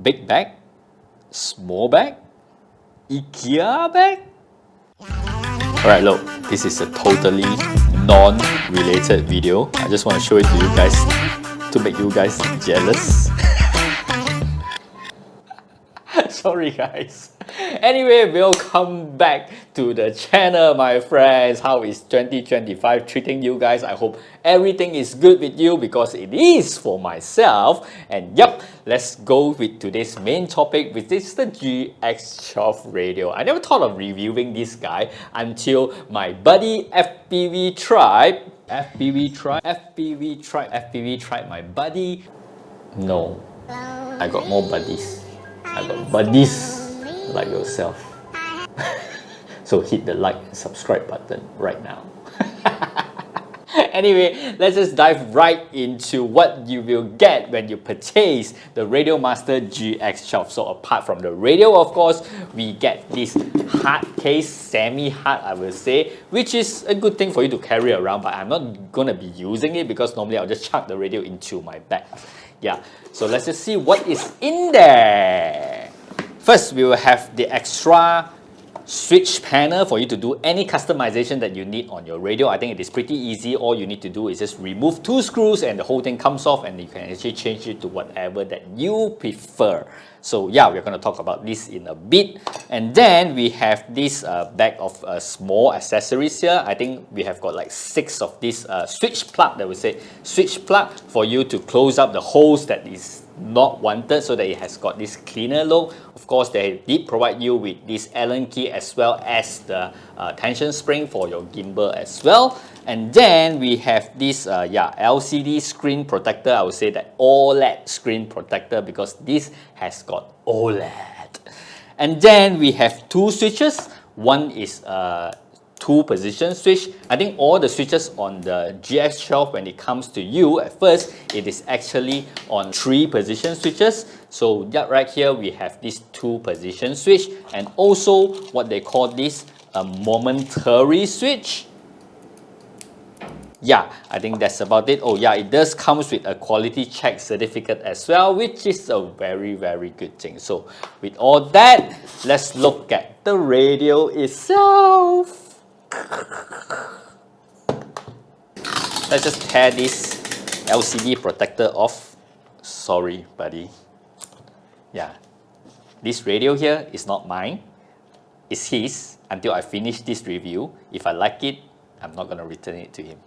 Big bag? Small bag? IKEA bag? Alright, look, this is a totally non-related video. I just want to show it to you guys to make you guys jealous. Sorry guys. Anyway, welcome back to the channel, my friends. How is 2025 treating you guys? I hope everything is good with you because it is for myself. And yep, let's go with today's main topic, which is the GX12 radio. I never thought of reviewing this guy until my buddy FPV tribe, my buddy. No, I got more buddies. I got buddies like yourself. So hit the like and subscribe button right now. Anyway, let's just dive right into what you will get when you purchase the Radiomaster GX12. So apart from the radio, of course, we get this hard case, semi-hard I will say, which is a good thing for you to carry around, but I'm not gonna be using it because normally I'll just chuck the radio into my bag. Yeah, so let's just see what is in there. First, we will have the extra switch panel for you to do any customization that you need on your radio. I think it is pretty easy. All you need to do is just remove 2 screws and the whole thing comes off, and you can actually change it to whatever that you prefer. So yeah, we're going to talk about this in a bit. And then we have this bag of small accessories here. I think we have got like 6 of this switch plug, that we say switch plug, for you to close up the holes that is not wanted, so that it has got this cleaner look. Of course, they did provide you with this Allen key as well as the tension spring for your gimbal as well. And then we have this LCD screen protector. I would say that OLED screen protector because this has got OLED. And then we have 2 switches. One is 2 position switch. I think all the switches on the GX12, when it comes to you at first, it is actually on 3 position switches. So yeah, right here we have this 2 position switch, and also what they call this a momentary switch. Yeah, I think that's about it. Oh yeah, it does comes with a quality check certificate as well, which is a very, very good thing. So with all that, let's look at the radio itself. Let's just tear this LCD protector off. Sorry, buddy. Yeah, this radio here is not mine. It's his until I finish this review. If I like it, I'm not gonna return it to him.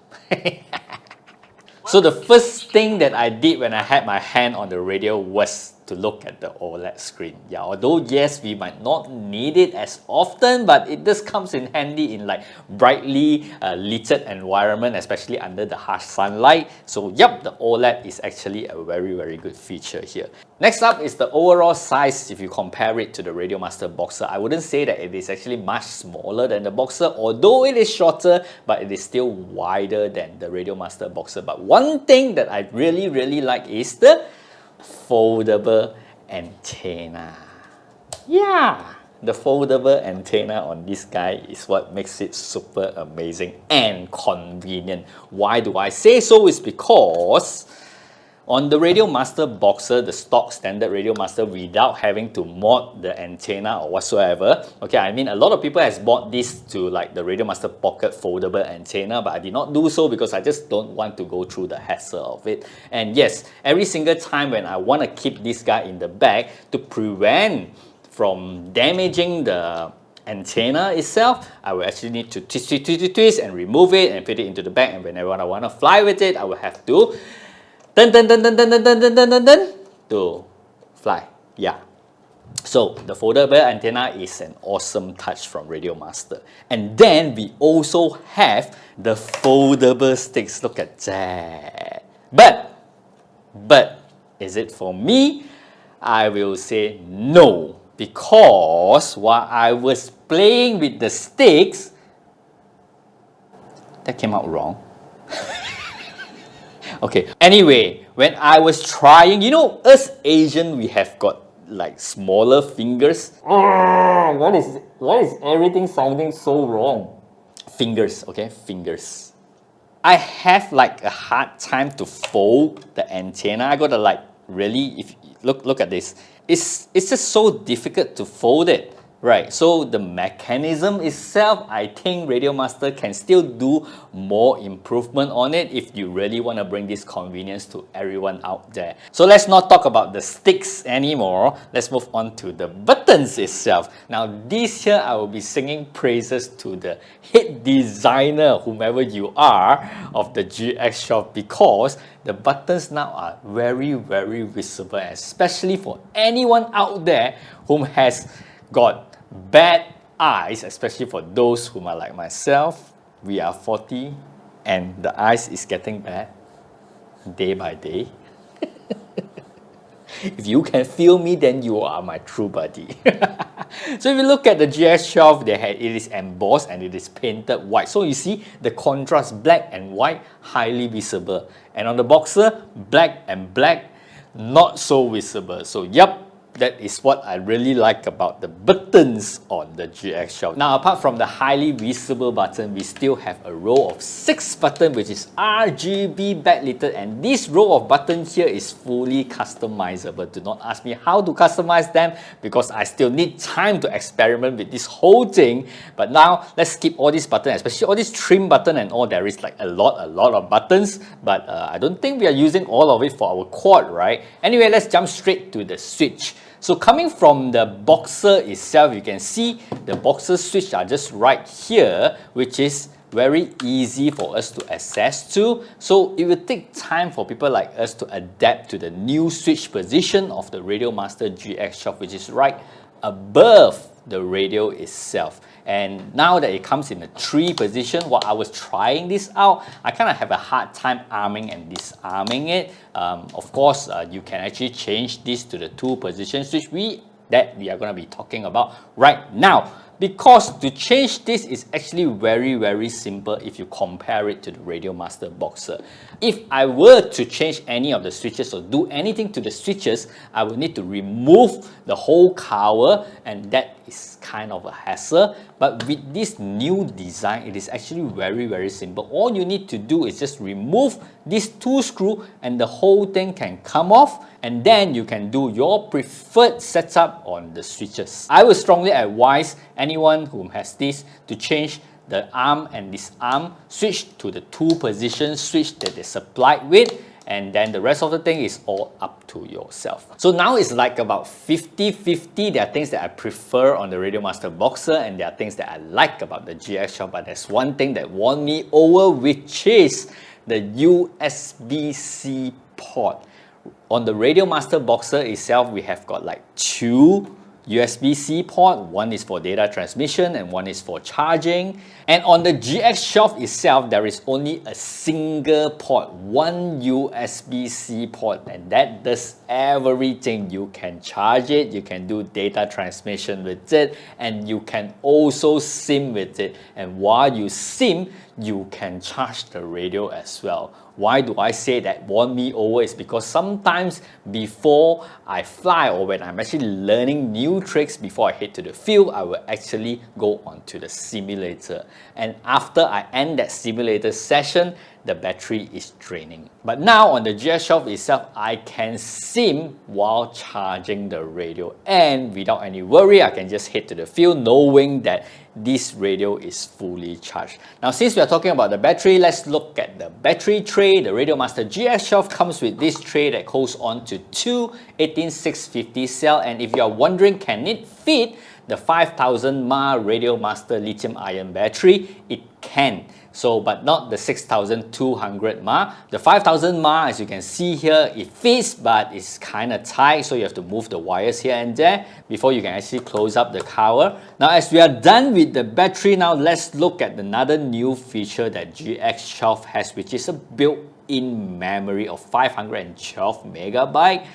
So the first thing that I did when I had my hand on the radio was to look at the OLED screen. Yeah, although yes, we might not need it as often, but it does comes in handy in like brightly lit environment, especially under the harsh sunlight. So yep, the OLED is actually a very, very good feature here. Next up is the overall size. If you compare it to the Radiomaster Boxer, I wouldn't say that it is actually much smaller than the Boxer, although it is shorter, but it is still wider than the Radiomaster Boxer. But one thing that I really, really like is the foldable antenna. Yeah, the foldable antenna on this guy is what makes it super amazing and convenient. Why do I say so? Is because on the Radiomaster Boxer, the stock standard Radiomaster, without having to mod the antenna or whatsoever. Okay, I mean a lot of people has bought this to like the Radiomaster Pocket foldable antenna, but I did not do so because I just don't want to go through the hassle of it. And yes, every single time when I want to keep this guy in the bag to prevent from damaging the antenna itself, I will actually need to twist and remove it and put it into the bag. And whenever I want to fly with it, I will have to to fly. Yeah. So the foldable antenna is an awesome touch from Radiomaster. And then we also have the foldable sticks. Look at that. But is it for me? I will say no, because while I was playing with the sticks, that came out wrong. Okay, anyway, when I was trying, you know, us Asian, we have got like smaller fingers. Why is everything sounding so wrong? Fingers, okay, fingers. I have like a hard time to fold the antenna. I gotta like really, if look at this. it's just so difficult to fold it. Right, so the mechanism itself, I think Radiomaster can still do more improvement on it if you really want to bring this convenience to everyone out there. So let's not talk about the sticks anymore. Let's move on to the buttons itself. Now this here, I will be singing praises to the head designer, whomever you are, of the GX12 because the buttons now are very, very visible, especially for anyone out there whom has got bad eyes, especially for those whom are like myself. We are 40 and the eyes is getting bad day by day. If you can feel me, then you are my true buddy. So if you look at the GX12, it is embossed and it is painted white. So you see the contrast, black and white, highly visible. And on the Boxer, black and black, not so visible. So yep, that is what I really like about the buttons on the GX12. Now, apart from the highly visible button, we still have a row of 6 buttons which is RGB backlit, and this row of buttons here is fully customizable. Do not ask me how to customize them because I still need time to experiment with this whole thing. But now, let's skip all these buttons, especially all these trim button and all. There is like a lot of buttons, but I don't think we are using all of it for our quad, right? Anyway, let's jump straight to the switch. So coming from the Boxer itself, you can see the Boxer switch are just right here, which is very easy for us to access to. So it will take time for people like us to adapt to the new switch position of the Radiomaster GX12, which is right above the radio itself. And now that it comes in a 3 position, while I was trying this out, I kind of have a hard time arming and disarming it. Of course, you can actually change this to the 2 position switch that we are going to be talking about right now. Because to change this is actually very, very simple if you compare it to the Radiomaster Boxer. If I were to change any of the switches or do anything to the switches, I would need to remove the whole cover, and that is kind of a hassle. But with this new design, it is actually very, very simple. All you need to do is just remove these 2 screws and the whole thing can come off, and then you can do your preferred setup on the switches. I would strongly advise anyone who has this to change the arm and disarm switch to the 2 position switch that they supplied with, and then the rest of the thing is all up to yourself. So now it's like about 50-50. There are things that I prefer on the Radiomaster Boxer and there are things that I like about the GX12, but there's one thing that won me over, which is the USB-C port. On the Radiomaster Boxer itself, we have got like 2 USB-C port. One is for data transmission and one is for charging. And on the GX12 itself, there is only a single port, 1 USB-C port, and that does everything. You can charge it, you can do data transmission with it, and you can also SIM with it. And while you SIM, you can charge the radio as well. Why do I say that won me over? Is because sometimes before I fly or when I'm actually learning new tricks before I head to the field, I will actually go onto the simulator. And after I end that simulator session, the battery is draining. But now on the GX12 itself, I can SIM while charging the radio, and without any worry, I can just head to the field knowing that this radio is fully charged. Now, since we are talking about the battery, let's look at the battery tray. The Radiomaster GX12 comes with this tray that holds on to 2 18650 cell, and if you are wondering, can it fit the 5000 mAh Radiomaster lithium-ion battery? It can. So, but not the 6200 mAh. The 5000 mAh, as you can see here, it fits, but it's kind of tight, so you have to move the wires here and there before you can actually close up the cover. Now, as we are done with the battery, now let's look at another new feature that GX12 has, which is a built-in memory of 512 megabyte.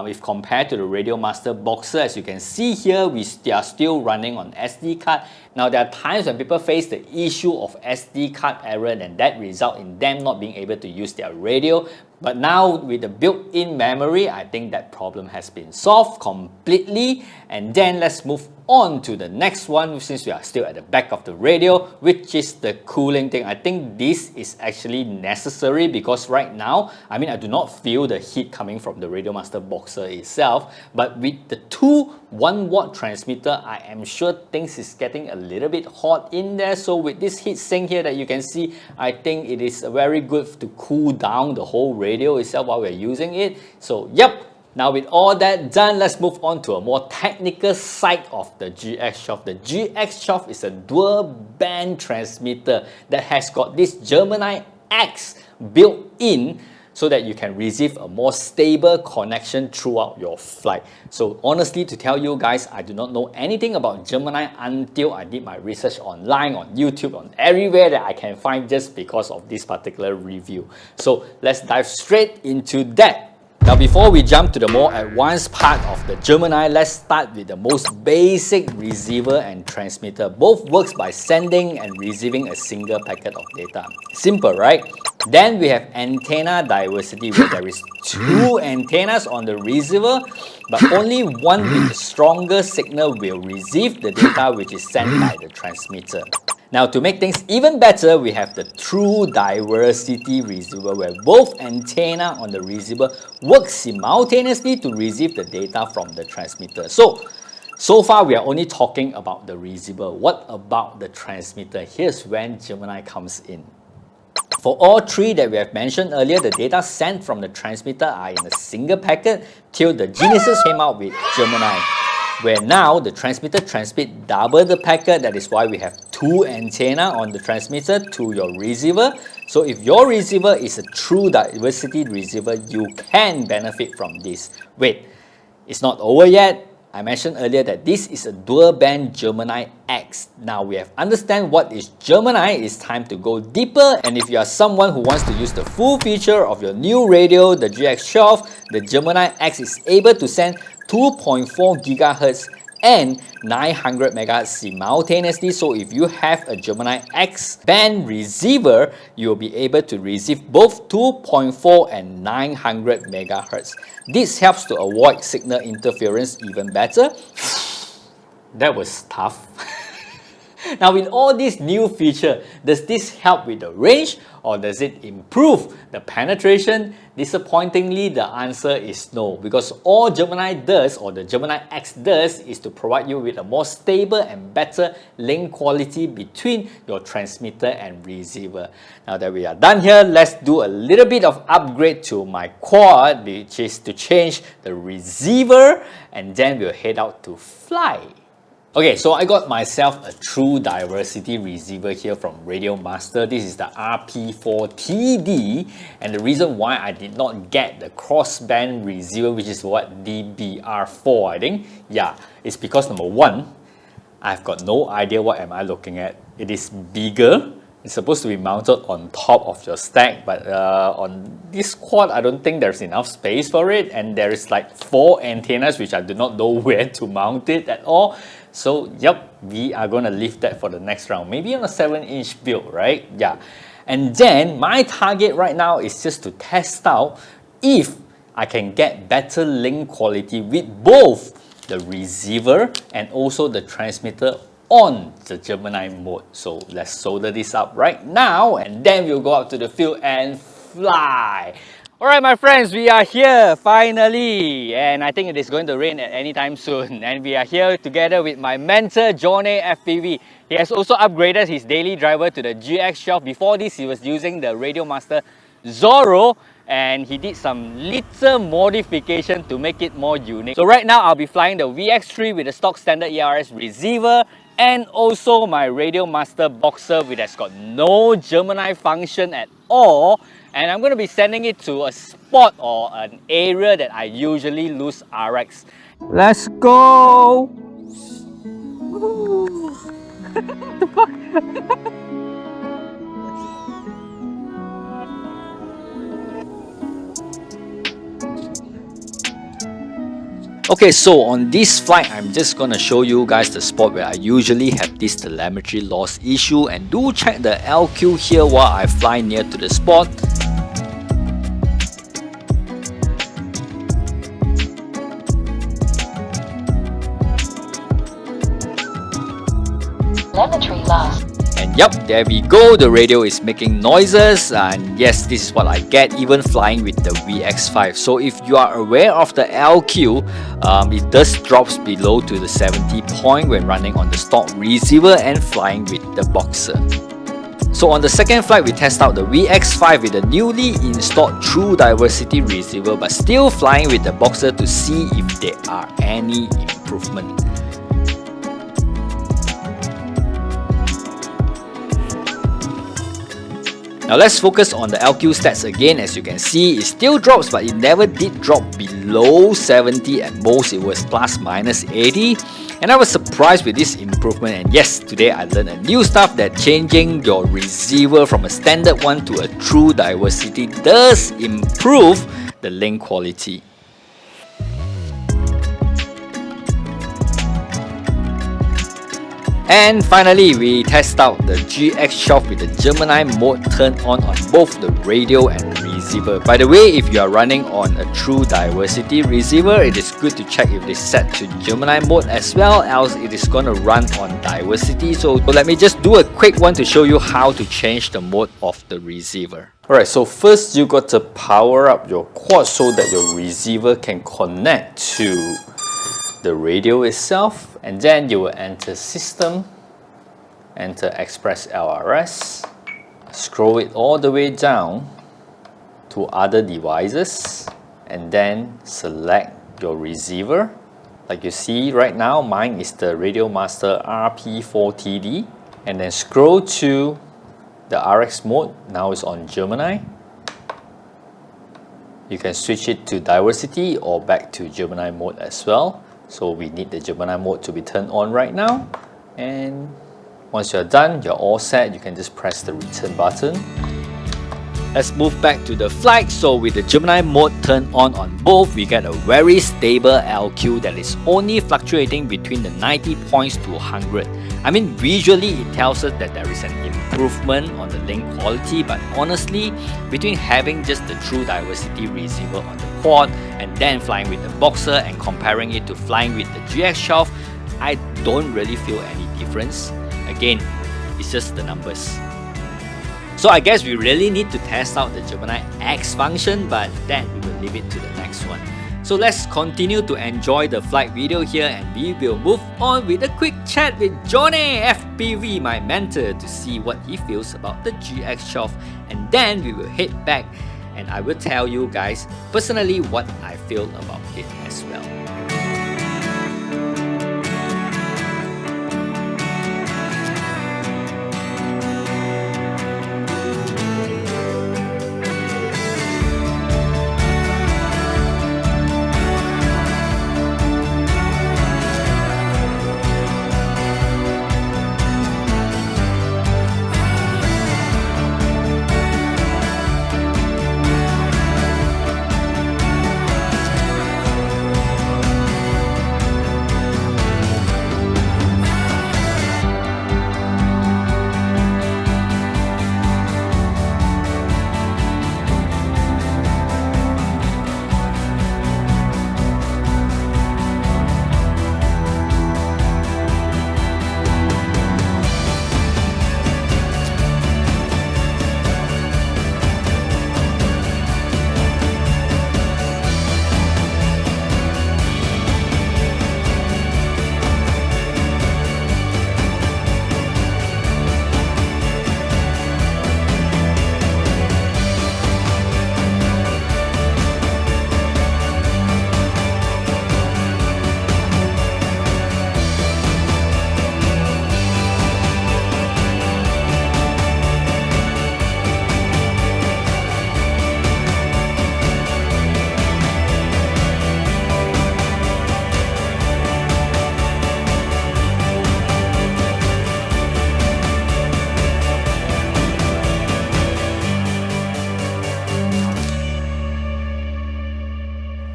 If compared to the Radiomaster Boxer, as you can see here, they are still running on SD card. Now, there are times when people face the issue of SD card error, and that result in them not being able to use their radio. But now with the built-in memory, I think that problem has been solved completely. And then let's move on to the next one, since we are still at the back of the radio, which is the cooling thing. I think this is actually necessary because right now, I mean, I do not feel the heat coming from the Radiomaster Boxer itself, but with the two 1-watt transmitter, I am sure things is getting a little bit hot in there. So with this heat sink here that you can see, I think it is very good to cool down the whole radio itself while we're using it. So yep. Now with all that done, let's move on to a more technical side of the GX12. The GX12 is a dual band transmitter that has got this Gemini X built in so that you can receive a more stable connection throughout your flight. So honestly, to tell you guys, I do not know anything about Gemini until I did my research online, on YouTube, on everywhere that I can find just because of this particular review. So let's dive straight into that. Now before we jump to the more advanced part of the Gemini, let's start with the most basic receiver and transmitter. Both works by sending and receiving a single packet of data. Simple, right? Then we have antenna diversity, where there is two antennas on the receiver, but only one with the stronger signal will receive the data which is sent by the transmitter. Now to make things even better, we have the true diversity receiver, where both antenna on the receiver work simultaneously to receive the data from the transmitter. So far we are only talking about the receiver. What about the transmitter? Here's when Gemini comes in. For all three that we have mentioned earlier, the data sent from the transmitter are in a single packet till the Genesis came out with Gemini, where now the transmitter transmits double the packet. That is why we have two antenna on the transmitter to your receiver. So if your receiver is a true diversity receiver, you can benefit from this. Wait, it's not over yet. I mentioned earlier that this is a dual band Gemini X. Now we have understand what is Gemini, it's time to go deeper. And if you are someone who wants to use the full feature of your new radio, the GX12, the Gemini X is able to send 2.4 GHz and 900 MHz simultaneously. So if you have a Gemini X band receiver, you'll be able to receive both 2.4 and 900 MHz. This helps to avoid signal interference even better. That was tough. Now with all these new features, does this help with the range or does it improve the penetration? Disappointingly, the answer is no, because all Gemini does, or the Gemini X does, is to provide you with a more stable and better link quality between your transmitter and receiver. Now that we are done here, let's do a little bit of upgrade to my quad, which is to change the receiver, and then we'll head out to fly. Okay, so I got myself a true diversity receiver here from Radiomaster. This is the RP4TD, and the reason why I did not get the crossband receiver, which is what, DBR4 I think, yeah, it's because number one, I've got no idea what am I looking at. It is bigger. It's supposed to be mounted on top of your stack, but on this quad, I don't think there's enough space for it, and there is like 4 antennas which I do not know where to mount it at all. So yep, we are going to leave that for the next round, maybe on a 7-inch build, right? Yeah. And then my target right now is just to test out if I can get better link quality with both the receiver and also the transmitter on the Gemini mode. So let's solder this up right now, and then we'll go out to the field and fly. Alright my friends, we are here finally, and I think it is going to rain at any time soon, and we are here together with my mentor JonnehFPV. He has also upgraded his daily driver to the GX12. Before this he was using the Radiomaster Zorro, and he did some little modification to make it more unique. So right now I'll be flying the VX3 with the stock standard ELRS receiver, and also my Radiomaster Boxer, which has got no Gemini function at all. And I'm going to be sending it to a spot or an area that I usually lose RX. Let's go! What the fuck? Okay, so on this flight, I'm just gonna show you guys the spot where I usually have this telemetry loss issue, and do check the LQ here while I fly near to the spot. telemetry loss. And yup, there we go, the radio is making noises, and yes, this is what I get even flying with the VX5. So if you are aware of the LQ, it does drops below to the 70 point when running on the stock receiver and flying with the Boxer. So on the second flight, we test out the VX5 with the newly installed True Diversity receiver, but still flying with the Boxer to see if there are any improvement. Now let's focus on the LQ stats again. As you can see, it still drops, but it never did drop below 70. At most, it was plus minus 80. And I was surprised with this improvement. And yes, today I learned a new stuff that changing your receiver from a standard one to a True Diversity does improve the link quality. And finally, we test out the GX12 with the Gemini mode turned on both the radio and receiver. By the way, if you are running on a True Diversity receiver, it is good to check if they set to Gemini mode as well, else it is going to run on Diversity. So let me just do a quick one to show you how to change the mode of the receiver. Alright, so first you got to power up your quad so that your receiver can connect to the radio itself, and then you will enter System, enter ExpressLRS, scroll it all the way down to Other Devices, and then select your receiver. Like you see right now, mine is the Radiomaster RP4TD, and then scroll to the RX mode. Now it's on Gemini. You can switch it to Diversity or back to Gemini mode as well. So we need the Gemini mode to be turned on right now. And once you're done, you're all set. You can just press the return button. Let's move back to the flight. So with the Gemini mode turned on both, we get a very stable LQ that is only fluctuating between the 90 points to 100. I mean, visually it tells us that there is an improvement on the link quality, but honestly, between having just the True Diversity receiver on the quad and then flying with the Boxer and comparing it to flying with the GX12, I don't really feel any difference. Again, it's just the numbers. So I guess we really need to test out the Gemini X function, but that we will leave it to the next one. So let's continue to enjoy the flight video here, and we will move on with a quick chat with JonnehFPV, my mentor, to see what he feels about the GX12, and then we will head back and I will tell you guys personally what I feel about it as well.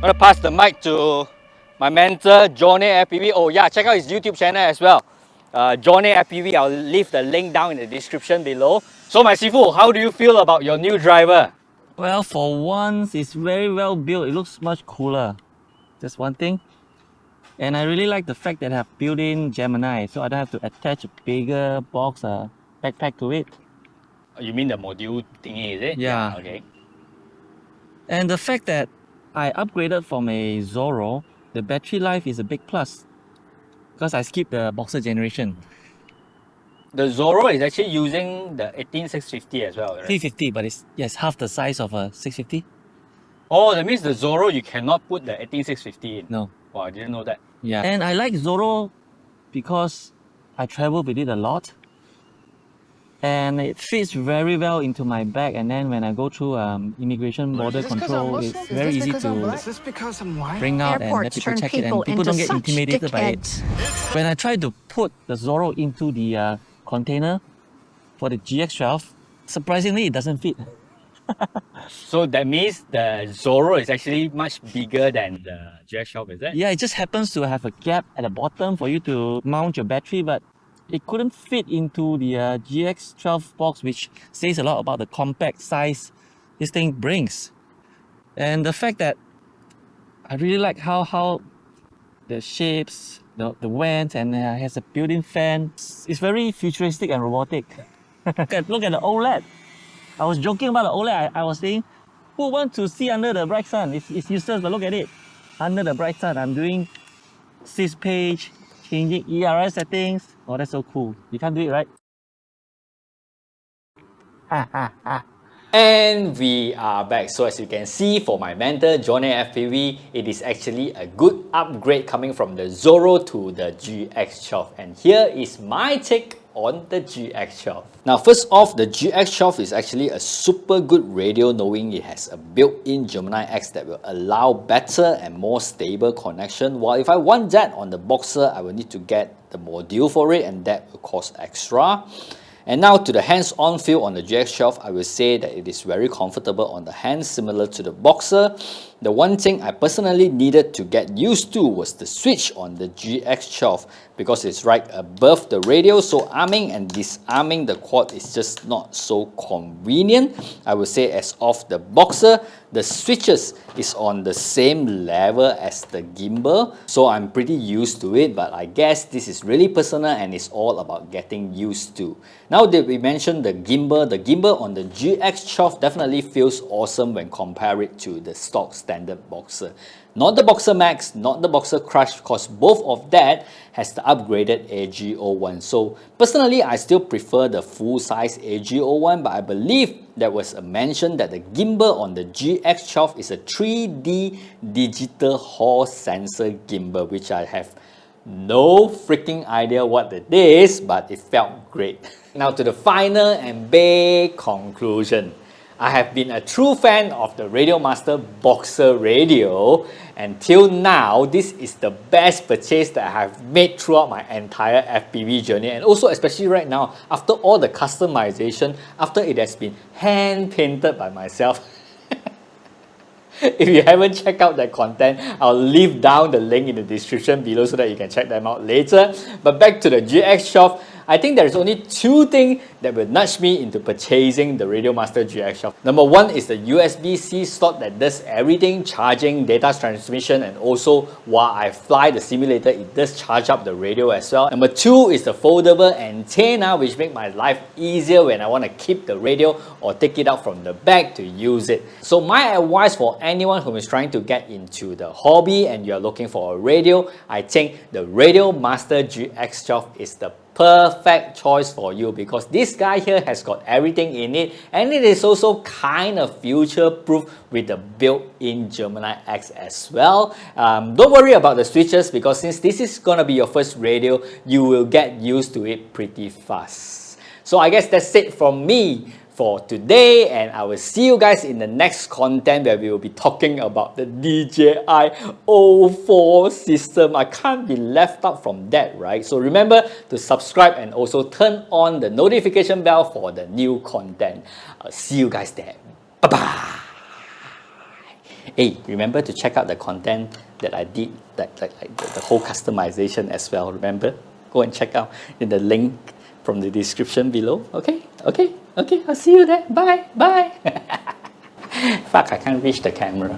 I'm gonna pass the mic to my mentor, JonnehFPV. Oh yeah, check out his YouTube channel as well. JonnehFPV, I'll leave the link down in the description below. So my Sifu, how do you feel about your new driver? Well, for once, it's very well built. It looks much cooler. Just one thing. And I really like the fact that I have built-in Gemini, so I don't have to attach a bigger box backpack to it. You mean the module thingy, is it? Yeah. Okay. And the fact that I upgraded from a Zorro, the battery life is a big plus because I skipped the Boxer generation. The Zorro is actually using the 18650 as well, right? 350, but it's half the size of a 650. Oh, that means the Zorro you cannot put the 18650 in. No. Wow, I didn't know that. Yeah. And I like Zorro because I travel with it a lot. And it fits very well into my bag, and then when I go through immigration border control, it's very easy to bring out and let people check it, and people don't get intimidated by it. When I try to put the Zorro into the container for the GX12, surprisingly it doesn't fit. So that means the Zorro is actually much bigger than the GX12, is it? Yeah, it just happens to have a gap at the bottom for you to mount your battery, but it couldn't fit into the GX12 box, which says a lot about the compact size this thing brings. And the fact that I really like how the shapes, the vents, and has a built-in fan. It's very futuristic and robotic. Look at the OLED. I was joking about the OLED. I was saying, who wants to see under the bright sun? It's useless, but look at it. Under the bright sun, I'm doing syspage, changing ELRS settings. Oh, that's so cool. You can't do it, right? And we are back. So as you can see, for my mentor JonnehFPV, it is actually a good upgrade coming from the Zorro to the GX12. And here is my take on the GX12. Now first off, the GX12 is actually a super good radio, knowing it has a built-in Gemini X that will allow better and more stable connection. While if I want that on the Boxer, I will need to get the module for it, and that will cost extra. And now to the hands-on feel on the GX12, I will say that it is very comfortable on the hands, similar to the Boxer. The one thing I personally needed to get used to was the switch on the GX12, because it's right above the radio, so arming and disarming the quad is just not so convenient. I would say as of the Boxer, the switches is on the same level as the gimbal, so I'm pretty used to it, but I guess this is really personal and it's all about getting used to. Now that we mentioned the gimbal on the GX12 definitely feels awesome when compared to the stock standard Boxer. Not the Boxer Max, not the Boxer Crush, because both of that has the upgraded AG01. So personally, I still prefer the full-size AG01, but I believe there was a mention that the gimbal on the GX12 is a 3D digital Hall sensor gimbal, which I have no freaking idea what it is, but it felt great. Now to the final and big conclusion. I have been a true fan of the Radiomaster Boxer radio. Until now, this is the best purchase that I have made throughout my entire FPV journey, and also especially right now, after all the customization, after it has been hand painted by myself. If you haven't checked out that content, I'll leave down the link in the description below so that you can check them out later. But back to the GX12, I think there's only two things that will nudge me into purchasing the Radiomaster GX12. Number one is the USB-C slot that does everything, charging, data transmission, and also while I fly the simulator, it does charge up the radio as well. Number two is the foldable antenna, which makes my life easier when I want to keep the radio or take it out from the bag to use it. So my advice for anyone who is trying to get into the hobby and you're looking for a radio, I think the Radiomaster GX12 is the perfect choice for you, because this guy here has got everything in it, and it is also kind of future proof with the built-in Gemini X as well. Don't worry about the switches, because since this is gonna be your first radio, you will get used to it pretty fast. So I guess that's it from me for today, and I will see you guys in the next content where we will be talking about the DJI O4 system. I can't be left out from that, right? So remember to subscribe and also turn on the notification bell for the new content. I'll see you guys there. Bye-bye. Hey, remember to check out the content that I did, like the whole customization as well. Remember? Go and check out in the link from the description below. Okay, I'll see you there. Bye. Fuck, I can't reach the camera.